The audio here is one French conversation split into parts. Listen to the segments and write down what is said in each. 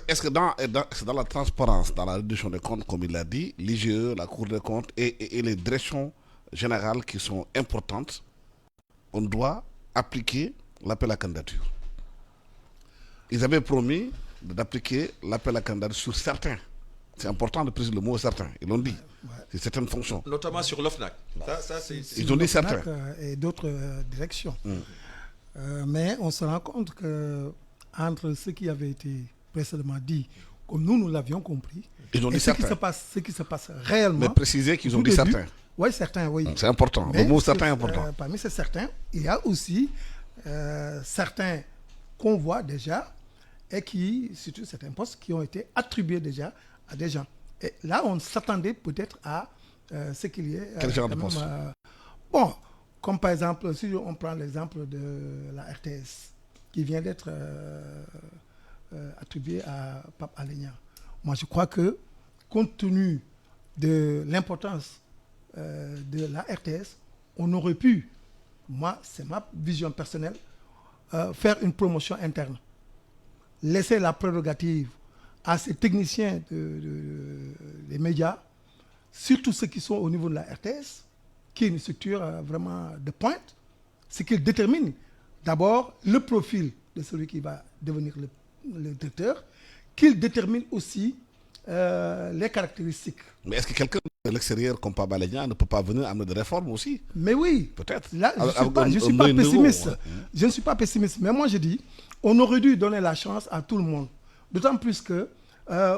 Est-ce que c'est dans la transparence, dans la réduction des comptes, comme il l'a dit, l'IGE, la Cour des comptes et les directions générales qui sont importantes, on doit appliquer l'appel à candidature. Ils avaient promis d'appliquer l'appel à candidature sur certains. C'est important de préciser le mot certains. Ils l'ont dit. C'est certaines fonctions. Notamment sur l'OFNAC. Ils ont dit certains. Et d'autres directions. Mais on se rend compte que entre ce qui avait été précédemment dit, comme nous l'avions compris, ils ont dit ce qui se passe réellement. Mais préciser qu'ils ont dit certains. Oui, certains, oui. C'est important. Mais le mot certain est important. Parmi ces certains, il y a aussi certains qu'on voit déjà et qui, surtout certains postes, qui ont été attribués déjà à des gens. Et là, on s'attendait peut-être à ce qu'il y ait... Quel genre de poste bon, comme par exemple, si on prend l'exemple de la RTS, qui vient d'être attribuée à Pape Alé Niang. Moi, je crois que, compte tenu de l'importance de la RTS, on aurait pu, moi, c'est ma vision personnelle, faire une promotion interne. Laisser la prérogative à ces techniciens des médias, surtout ceux qui sont au niveau de la RTS, qui est une structure vraiment de pointe, c'est qu'ils déterminent d'abord le profil de celui qui va devenir le directeur, qu'ils déterminent aussi les caractéristiques. Mais est-ce que quelqu'un de l'extérieur, comme Pape Alé Niang, ne peut pas venir amener des réformes aussi? Mais oui. Peut-être. Là, je ne suis pas pessimiste. Je ne suis pas pessimiste. Mais moi, je dis, on aurait dû donner la chance à tout le monde. D'autant plus que,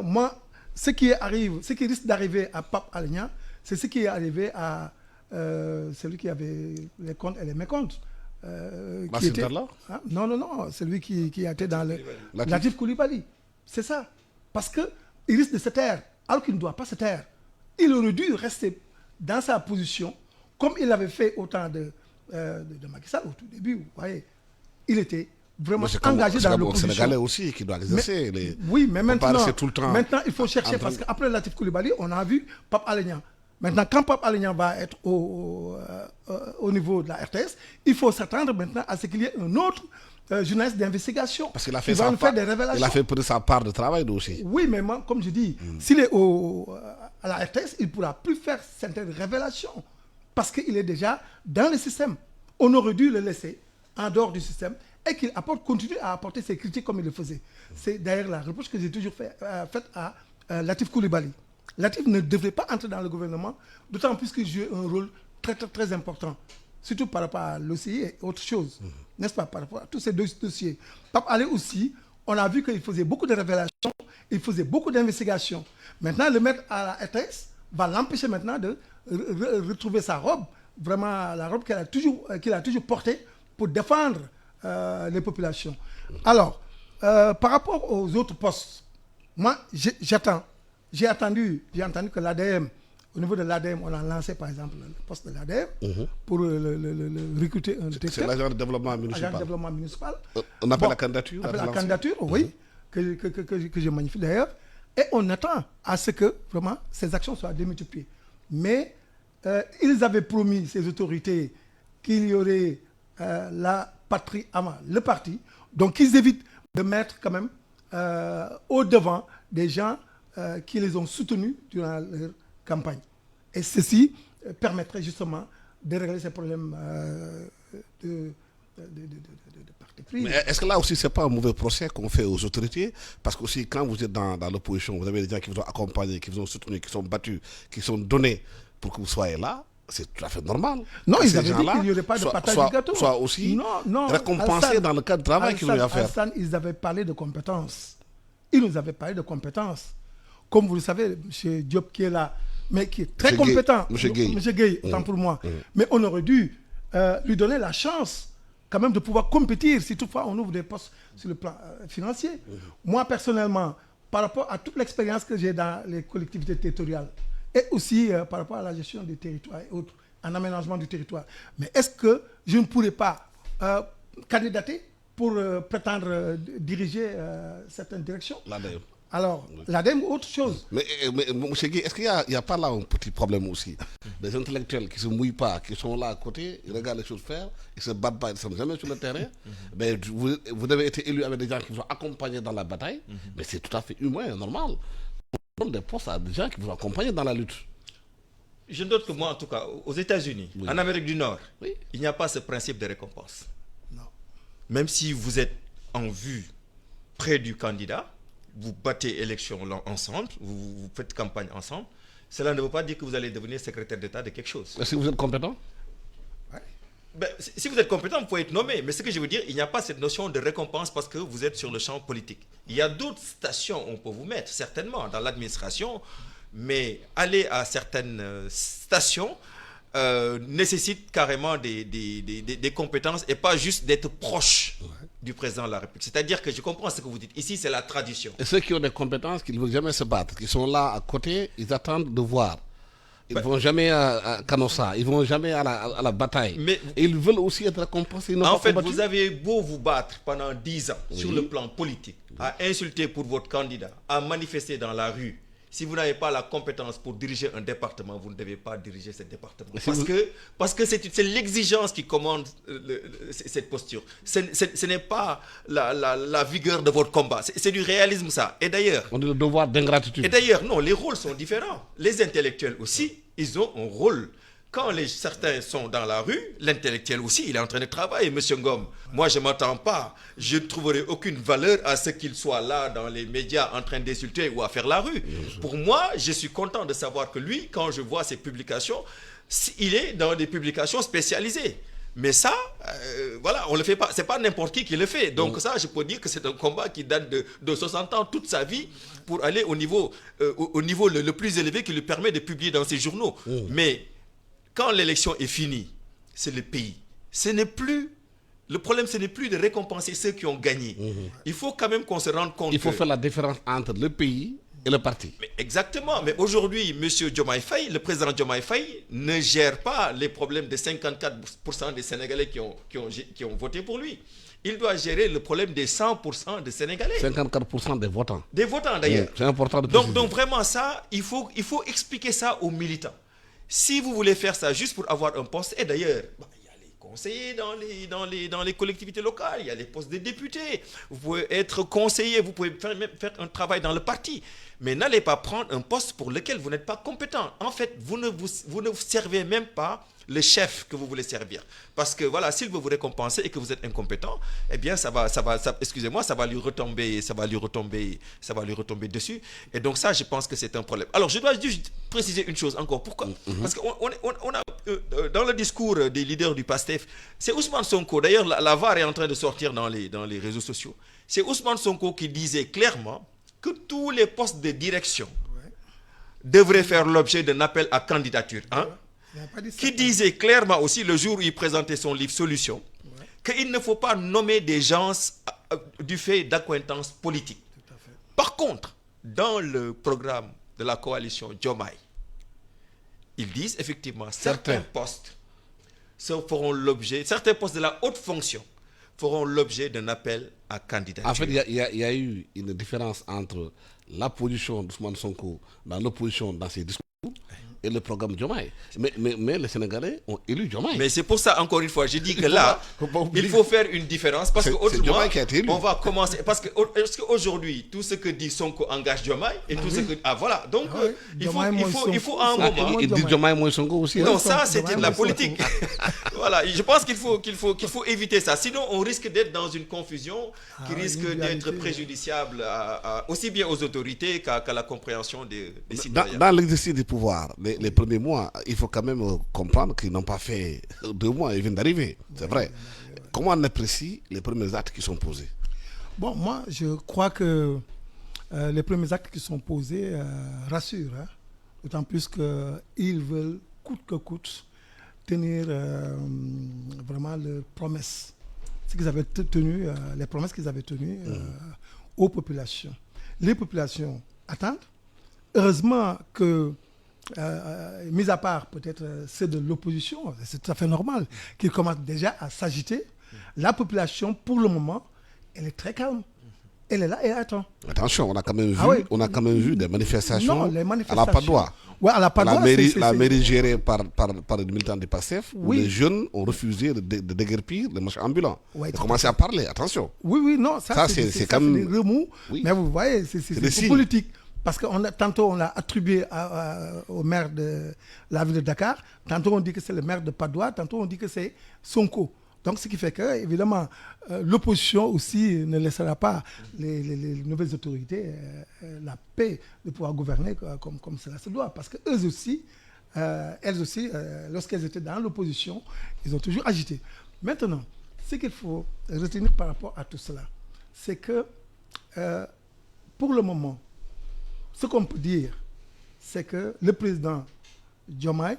moi, ce qui risque d'arriver à Pape Alé Niang, c'est ce qui est arrivé à celui qui avait les comptes et les mécomptes. Qui était, hein? Non, celui qui a été dans le... Latif Coulibaly. C'est ça. Parce qu'il risque de se taire, alors qu'il ne doit pas se taire. Il aurait dû rester dans sa position, comme il l'avait fait au temps de Macky Sall, au tout début. Vous voyez, il était vraiment engagé dans l'opposition. C'est Sénégalais aussi qui doit exercer. Oui, mais maintenant, tout le temps il faut chercher, parce qu'après Latif Coulibaly, on a vu Pape Alé Niang. Maintenant, quand Pape Alé Niang va être au niveau de la RTS, il faut s'attendre maintenant à ce qu'il y ait un autre journaliste d'investigation. Parce qu'il a fait des révélations. Il a fait sa part de travail aussi. Oui, mais moi, comme je dis, s'il est à la RTS, il ne pourra plus faire certaines révélations. Parce qu'il est déjà dans le système. On aurait dû le laisser en dehors du système et qu'il continue à apporter ses critiques comme il le faisait. C'est d'ailleurs la reproche que j'ai toujours faite à Latif Coulibaly. Latif ne devrait pas entrer dans le gouvernement, d'autant plus qu'il joue un rôle très, très, très important, surtout par rapport à l'OCI et autre chose, n'est-ce pas, par rapport à tous ces deux dossiers. Pape Alé aussi, on a vu qu'il faisait beaucoup de révélations, il faisait beaucoup d'investigations. Maintenant, le mettre à la RTS va l'empêcher maintenant de retrouver sa robe, vraiment la robe qu'il a toujours portée pour défendre les populations. Alors, par rapport aux autres postes, moi, j'attends. J'ai entendu que l'ADM, au niveau de l'ADM, on a lancé par exemple le poste de l'ADM pour recruter un directeur. C'est l'agent de développement municipal. Agent de développement municipal. On appelle la candidature. La candidature, oui, que je magnifie d'ailleurs. Et on attend à ce que vraiment ces actions soient démultipliées. Mais ils avaient promis, ces autorités, qu'il y aurait la patrie avant le parti. Donc ils évitent de mettre quand même au devant des gens qui les ont soutenus durant leur campagne. Et ceci permettrait justement de régler ces problèmes de parti pris. Mais est-ce que là aussi, ce n'est pas un mauvais procès qu'on fait aux autorités? Parce que aussi, quand vous êtes dans l'opposition, vous avez des gens qui vous ont accompagné, qui vous ont soutenu, qui sont battus, qui sont donnés pour que vous soyez là. C'est tout à fait normal. Non, ils avaient dit qu'il n'y aurait pas de partage du gâteau. Soit aussi récompensés dans le cadre du travail qu'ils ont eu à faire. Ils avaient parlé de compétences. Ils nous avaient parlé de compétences. Comme vous le savez, M. Diop qui est là, mais qui est très compétent. M. Gueye, tant pour moi. Mais on aurait dû lui donner la chance quand même de pouvoir compétir si toutefois on ouvre des postes sur le plan financier. Moi, personnellement, par rapport à toute l'expérience que j'ai dans les collectivités territoriales et aussi par rapport à la gestion des territoires et autres, en aménagement du territoire, mais est-ce que je ne pourrais pas candidater pour prétendre diriger certaines directions? Alors, l'ADEME, autre chose. Mais M. Guy, est-ce qu'il n'y a pas là un petit problème aussi? Des intellectuels qui ne se mouillent pas, qui sont là à côté, ils regardent les choses faire, ils ne se battent pas, ils ne sont jamais sur le terrain. Mais vous avez été élu avec des gens qui vous ont accompagné dans la bataille, mais c'est tout à fait humain et normal. On donne des postes à des gens qui vous ont accompagné dans la lutte. Je note que moi, en tout cas, aux États-Unis, en Amérique du Nord, il n'y a pas ce principe de récompense. Non. Même si vous êtes en vue près du candidat, vous battez élection ensemble, vous faites campagne ensemble, cela ne veut pas dire que vous allez devenir secrétaire d'État de quelque chose. Est-ce que vous êtes compétent? Ben, si vous êtes compétent, vous pouvez être nommé. Mais ce que je veux dire, il n'y a pas cette notion de récompense parce que vous êtes sur le champ politique. Il y a d'autres stations où on peut vous mettre, certainement, dans l'administration, mais aller à certaines stations nécessite carrément des compétences et pas juste d'être proche du président de la République. C'est-à-dire que je comprends ce que vous dites. Ici, c'est la tradition. Et ceux qui ont des compétences, qui ne veulent jamais se battre, qui sont là à côté, ils attendent de voir. Ils ne vont jamais à Canossa, ils ne vont jamais à la bataille. Mais et ils veulent aussi être récompensés. En fait, vous avez beau vous battre pendant 10 ans sur le plan politique, à insulter pour votre candidat, à manifester dans la rue. Si vous n'avez pas la compétence pour diriger un département, vous ne devez pas diriger ce département. Parce que c'est l'exigence qui commande cette posture. Ce n'est pas la vigueur de votre combat. C'est du réalisme, ça. Et d'ailleurs... On a le devoir d'ingratitude. Et d'ailleurs, non, les rôles sont différents. Les intellectuels aussi, ils ont un rôle. Quand certains sont dans la rue, l'intellectuel aussi, il est en train de travailler, M. Ngom. Moi, je ne m'attends pas. Je ne trouverai aucune valeur à ce qu'il soit là dans les médias en train d'insulter ou à faire la rue. Pour moi, je suis content de savoir que lui, quand je vois ses publications, il est dans des publications spécialisées. Mais ça, voilà, on le fait pas. C'est pas n'importe qui le fait. Donc ça, je peux dire que c'est un combat qui date de 60 ans, toute sa vie, pour aller au niveau le plus élevé qui lui permet de publier dans ses journaux. Mais quand l'élection est finie, c'est le pays. Le problème, ce n'est plus de récompenser ceux qui ont gagné. Il faut quand même qu'on se rende compte. Il faut faire la différence entre le pays et le parti. Mais exactement. Mais aujourd'hui, M. Diomaye Faye, le président Diomaye Faye, ne gère pas les problèmes de 54% des Sénégalais qui ont voté pour lui. Il doit gérer le problème des 100% des Sénégalais. 54% des votants. Des votants, d'ailleurs. C'est important de préciser. Donc vraiment ça, il faut expliquer ça aux militants. Si vous voulez faire ça juste pour avoir un poste, et d'ailleurs, il y a les conseillers dans les collectivités locales, il y a les postes de députés, vous pouvez être conseiller, vous pouvez même faire un travail dans le parti, mais n'allez pas prendre un poste pour lequel vous n'êtes pas compétent. En fait, vous ne servez même pas le chef que vous voulez servir. Parce que voilà, s'il veut vous récompenser et que vous êtes incompétent, eh bien ça va lui retomber dessus. Et donc ça, je pense que c'est un problème. Alors, je dois juste préciser une chose encore. Pourquoi? Parce qu'on a dans le discours des leaders du PASTEF, c'est Ousmane Sonko. D'ailleurs, la VAR est en train de sortir dans les réseaux sociaux. C'est Ousmane Sonko qui disait clairement que tous les postes de direction devraient faire l'objet d'un appel à candidature. Qui disait clairement aussi, le jour où il présentait son livre Solutions, qu'il ne faut pas nommer des gens du fait d'accointances politiques. Par contre, dans le programme de la coalition Diomaye, ils disent effectivement certains postes de la haute fonction feront l'objet d'un appel à candidature. En fait, il y a eu une différence entre la position d'Ousmane Sonko dans l'opposition dans ses discours et le programme Diomaye. Mais les Sénégalais ont élu Diomaye. Mais c'est pour ça, encore une fois, je dis que là, il faut faire une différence parce qu'autrement, on va commencer. Parce qu'aujourd'hui, tout ce que dit Sonko engage Diomaye et tout ce que. Ah voilà, donc il faut à un moment. Il dit Diomaye moins Sonko aussi. Non, ça c'était de la politique. Voilà, je pense qu'il faut éviter ça. Sinon, on risque d'être dans une confusion qui risque d'être préjudiciable aussi bien aux autorités qu'à la compréhension des citoyens. Dans l'exercice du pouvoir, les premiers mois, il faut quand même comprendre qu'ils n'ont pas fait 2 mois, ils viennent d'arriver, c'est vrai. Comment on apprécie les premiers actes qui sont posés? Bon, moi, je crois que les premiers actes qui sont posés rassurent, d'autant plus qu'ils veulent, coûte que coûte, tenir vraiment leurs promesses. Les promesses qu'ils avaient tenues aux populations. Les populations attendent. Heureusement que mis à part peut-être ceux de l'opposition, c'est tout à fait normal, qu'ils commencent déjà à s'agiter. La population, pour le moment, elle est très calme. elle est là et elle attend. Attention, on a quand même vu, Oui. on a quand même vu des manifestations, Non, les à manifestations. la Padoie. Ouais, à la Padoie, La mairie gérée par les militants du PASTEF, où Oui. les jeunes ont refusé de déguerpir les marchands ambulants. Ouais, Ils tout ont commencé à parler, attention. Oui, non, ça c'est quand même... des remous. Oui. Mais vous voyez, c'est des signes. politique. Parce que tantôt on l'a attribué au maire de la ville de Dakar, tantôt on dit que c'est le maire de Padoue, tantôt on dit que c'est Sonko. Donc ce qui fait que, évidemment, l'opposition aussi ne laissera pas les nouvelles autorités la paix de pouvoir gouverner comme cela se doit. Parce que elles aussi, lorsqu'elles étaient dans l'opposition, ils ont toujours agité. Maintenant, ce qu'il faut retenir par rapport à tout cela, c'est que pour le moment, ce qu'on peut dire, c'est que le président Diomaye,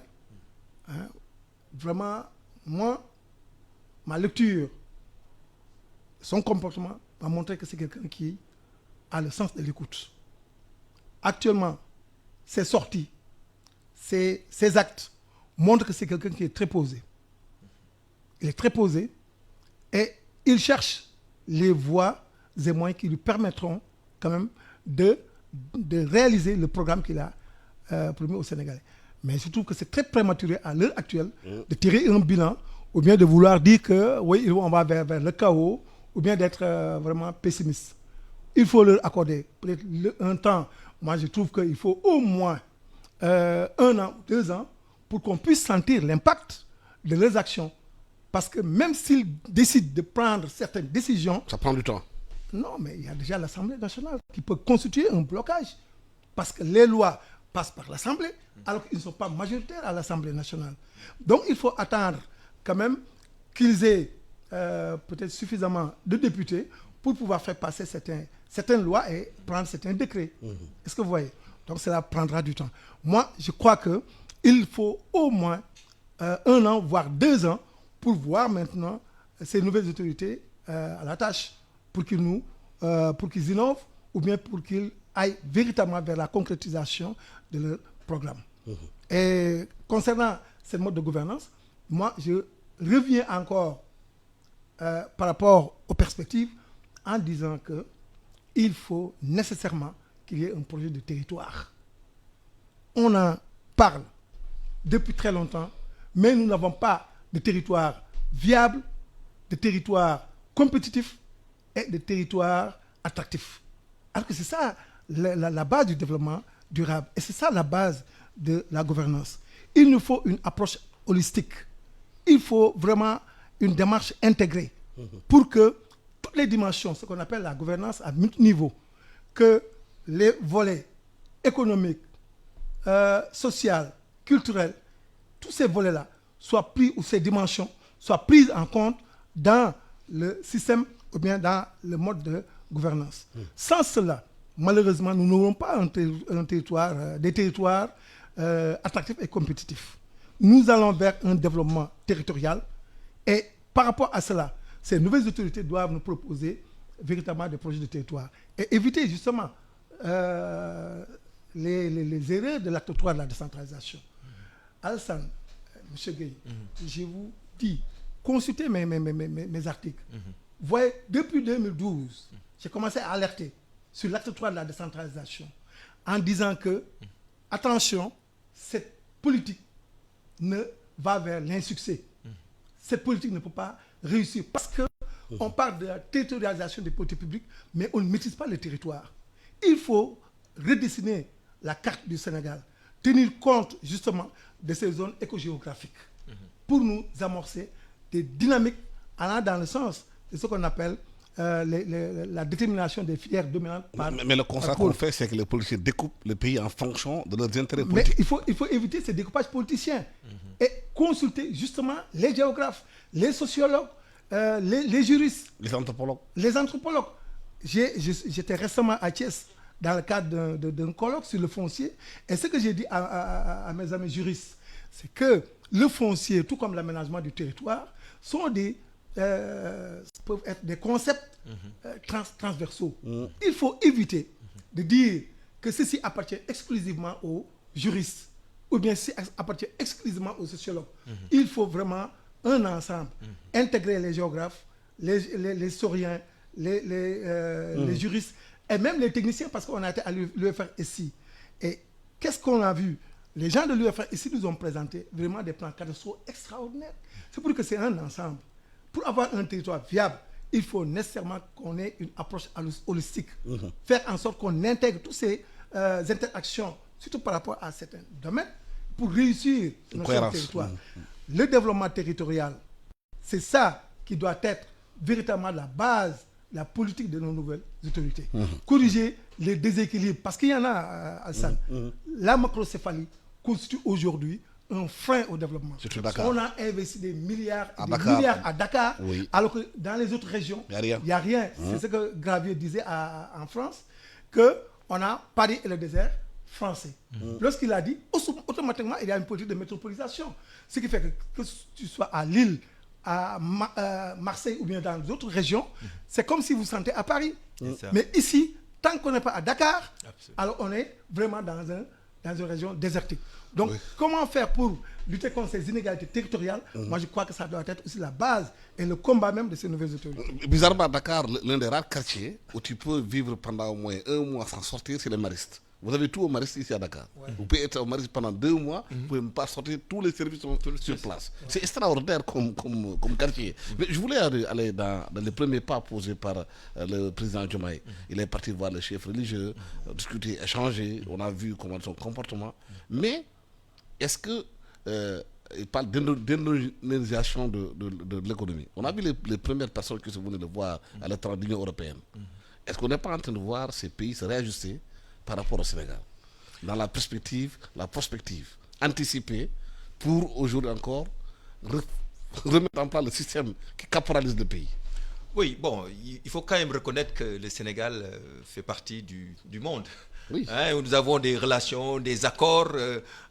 vraiment, moi, ma lecture, son comportement m'a montré que c'est quelqu'un qui a le sens de l'écoute. Actuellement, ses sorties, ses actes montrent que c'est quelqu'un qui est très posé. Il est très posé et il cherche les voies et moyens qui lui permettront quand même de réaliser le programme qu'il a promis aux Sénégalais. Mais je trouve que c'est très prématuré à l'heure actuelle de tirer un bilan ou bien de vouloir dire que oui, on va vers le chaos ou bien d'être vraiment pessimiste. Il faut leur accorder peut-être un temps. Moi, je trouve qu'il faut au moins 1 an, 2 ans pour qu'on puisse sentir l'impact de leurs actions. Parce que même s'ils décident de prendre certaines décisions... Ça prend du temps. Non, mais il y a déjà l'Assemblée nationale qui peut constituer un blocage. Parce que les lois passent par l'Assemblée, alors qu'ils ne sont pas majoritaires à l'Assemblée nationale. Donc, il faut attendre quand même qu'ils aient peut-être suffisamment de députés pour pouvoir faire passer certaines lois et prendre certains décrets. Est-ce que vous voyez? Donc, cela prendra du temps. Moi, je crois qu'il faut au moins 1 an, voire 2 ans, pour voir maintenant ces nouvelles autorités à la tâche, pour qu'ils innovent ou bien pour qu'ils aillent véritablement vers la concrétisation de leur programme. Et concernant ce mode de gouvernance, moi, je reviens encore par rapport aux perspectives en disant qu'il faut nécessairement qu'il y ait un projet de territoire. On en parle depuis très longtemps, mais nous n'avons pas de territoire viable, de territoire compétitif et de territoire attractif. Alors que c'est ça la base du développement durable et c'est ça la base de la gouvernance. Il nous faut une approche holistique. Il faut vraiment une démarche intégrée pour que toutes les dimensions, ce qu'on appelle la gouvernance à multiniveau, que les volets économiques, sociaux, culturels, tous ces volets-là soient pris, ou ces dimensions soient prises en compte dans le système ou bien dans le mode de gouvernance. Sans cela, malheureusement, nous n'aurons pas des territoires attractifs et compétitifs. Nous allons vers un développement territorial et par rapport à cela, ces nouvelles autorités doivent nous proposer véritablement des projets de territoire et éviter justement les erreurs de l'acte 3 de la décentralisation. Alassane, M. Gueye, je vous dis, consultez mes articles. Vous voyez, depuis 2012, j'ai commencé à alerter sur l'acte 3 de la décentralisation en disant que, attention, cette politique ne va vers l'insuccès. Cette politique ne peut pas réussir parce qu'on parle de la territorialisation des politiques publiques, mais on ne maîtrise pas le territoire. Il faut redessiner la carte du Sénégal, tenir compte justement de ces zones écogéographiques pour nous amorcer des dynamiques allant dans le sens de ce qu'on appelle la détermination des filières dominantes. Mais le constat qu'on fait, c'est que les politiciens découpent le pays en fonction de leurs intérêts politiques. Mais il faut éviter ces découpages politiciens et consulter justement les géographes, les sociologues, les juristes, les anthropologues. Les anthropologues. J'étais récemment à Thiès dans le cadre d'un colloque sur le foncier et ce que j'ai dit à mes amis juristes, c'est que le foncier, tout comme l'aménagement du territoire, peuvent être des concepts transversaux. Il faut éviter de dire que ceci appartient exclusivement aux juristes ou bien ceci appartient exclusivement aux sociologues. Il faut vraiment un ensemble, intégrer les géographes, les historiens, les juristes et même les techniciens, parce qu'on a été à l'UFR ici. Et qu'est-ce qu'on a vu? Les gens de l'UFR ici nous ont présenté vraiment des plans cadastraux extraordinaires. C'est pour dire que c'est un ensemble. Pour avoir un territoire viable, il faut nécessairement qu'on ait une approche holistique. Faire en sorte qu'on intègre toutes ces interactions, surtout par rapport à certains domaines, pour réussir notre territoire. Le développement territorial, c'est ça qui doit être véritablement la base, la politique de nos nouvelles autorités. Corriger les déséquilibres, parce qu'il y en a, Alassane. La macrocéphalie constitue aujourd'hui un frein au développement. On a investi des milliards à Dakar, alors que dans les autres régions, il n'y a rien. C'est ce que Gravier disait en France, qu'on a Paris et le désert français. Lorsqu'il a dit, automatiquement, il y a une politique de métropolisation. Ce qui fait que tu sois à Lille, à Marseille ou bien dans d'autres régions, c'est comme si vous sentez à Paris. Mais ici, tant qu'on n'est pas à Dakar, alors on est vraiment dans une région désertique. Donc, comment faire pour lutter contre ces inégalités territoriales? Moi, je crois que ça doit être aussi la base et le combat même de ces nouvelles autorités. Bizarrement, Dakar, l'un des rares quartiers où tu peux vivre pendant au moins 1 mois sans sortir, c'est les maristes. Vous avez tout au mariste ici à Dakar. Vous pouvez être au mariste pendant 2 mois, vous ne pouvez pas sortir, tous les services sont sur place. C'est extraordinaire comme quartier. Mais je voulais aller dans les premiers pas posés par le président Diomaye. Il est parti voir les chefs religieux, discuter, échanger, on a vu comment son comportement. Mais est-ce que il parle d'indonésisation de l'économie? On a vu les premières personnes qui sont venues le voir à l'étranger de l'Union européenne. Est-ce qu'on n'est pas en train de voir ces pays se réajuster par rapport au Sénégal, dans la prospective anticipée pour aujourd'hui encore remettre en place le système qui caporalise le pays? Oui, bon, il faut quand même reconnaître que le Sénégal fait partie du monde. Où nous avons des relations, des accords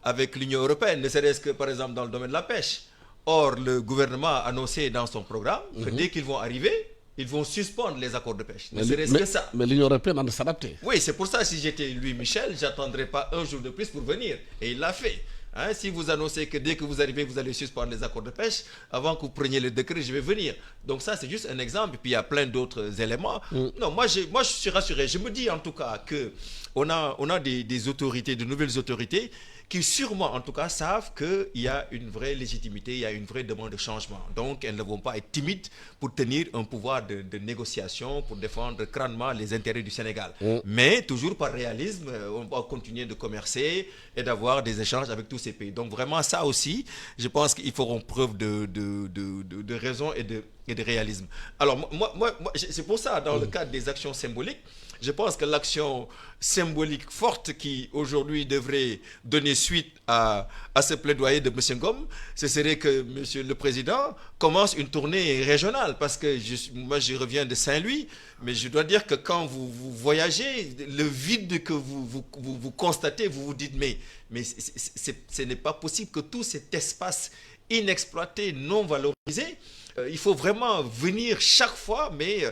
avec l'Union européenne, ne serait-ce que par exemple dans le domaine de la pêche. Or, le gouvernement a annoncé dans son programme que dès qu'ils vont arriver, ils vont suspendre les accords de pêche. Ne serait-ce que ça. Mais l'Union européenne a de s'adapter. Oui, c'est pour ça, si j'étais Louis Michel, j'attendrais pas un jour de plus pour venir. Et il l'a fait. Si vous annoncez que dès que vous arrivez, vous allez suspendre les accords de pêche, avant que vous preniez le décret, je vais venir. Donc ça, c'est juste un exemple. Et puis il y a plein d'autres éléments. Non, moi, je suis rassuré. Je me dis en tout cas que on a des autorités, de nouvelles autorités, qui sûrement, en tout cas, savent qu'il y a une vraie légitimité, il y a une vraie demande de changement. Donc, elles ne vont pas être timides pour tenir un pouvoir de négociation, pour défendre crânement les intérêts du Sénégal. Mais toujours par réalisme, on va continuer de commercer et d'avoir des échanges avec tous ces pays. Donc, vraiment, ça aussi, je pense qu'ils feront preuve de raison et de réalisme. Alors, moi c'est pour ça, dans le cadre des actions symboliques, je pense que l'action symbolique forte qui aujourd'hui devrait donner suite à ce plaidoyer de M. Ngom, ce serait que M. le Président commence une tournée régionale. Parce que moi je reviens de Saint-Louis, mais je dois dire que quand vous voyagez, le vide que vous constatez, vous vous dites mais ce n'est pas possible que tout cet espace inexploité, non valorisé, il faut vraiment venir chaque fois, mais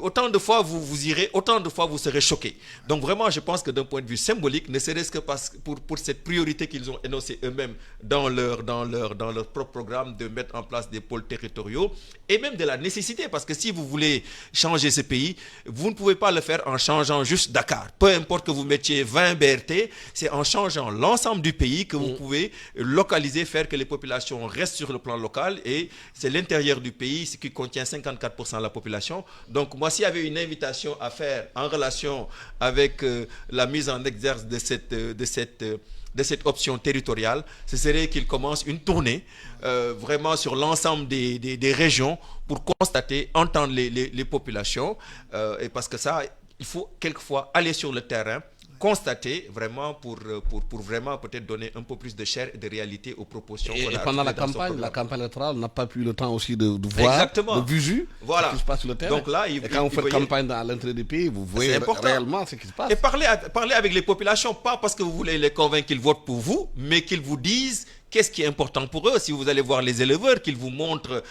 autant de fois vous irez, autant de fois vous serez choqués. Donc vraiment, je pense que d'un point de vue symbolique, ne serait-ce que pour cette priorité qu'ils ont énoncée eux-mêmes dans leur propre programme de mettre en place des pôles territoriaux, et même de la nécessité, parce que si vous voulez changer ce pays, vous ne pouvez pas le faire en changeant juste Dakar. Peu importe que vous mettiez 20 BRT, c'est en changeant l'ensemble du pays que vous pouvez localiser, faire que les populations restent sur le plan local, et c'est l'intérieur du pays, ce qui contient 54% de la population. Donc moi, s'il y avait une invitation à faire en relation avec la mise en exergue de cette option territoriale, ce serait qu'il commence une tournée vraiment sur l'ensemble des régions pour constater, entendre les populations, et parce que ça, il faut quelquefois aller sur le terrain, constater vraiment pour vraiment peut-être donner un peu plus de chair et de réalité aux propositions. Et pendant la campagne électorale, on n'a pas eu le temps aussi de voir, exactement, de visu voilà, ce qui se passe sur le terrain. Donc là, et quand vous faites campagne à l'entrée du pays, vous voyez réellement ce qui se passe. Et parler avec les populations, pas parce que vous voulez les convaincre qu'ils votent pour vous, mais qu'ils vous disent qu'est-ce qui est important pour eux. Si vous allez voir les éleveurs, qu'ils vous montrent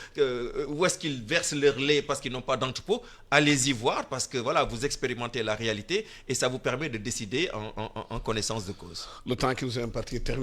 où est-ce qu'ils versent leur lait parce qu'ils n'ont pas d'entrepôt, allez-y voir, parce que voilà, vous expérimentez la réalité et ça vous permet de décider en connaissance de cause. Le temps qui nous est imparti est terminé.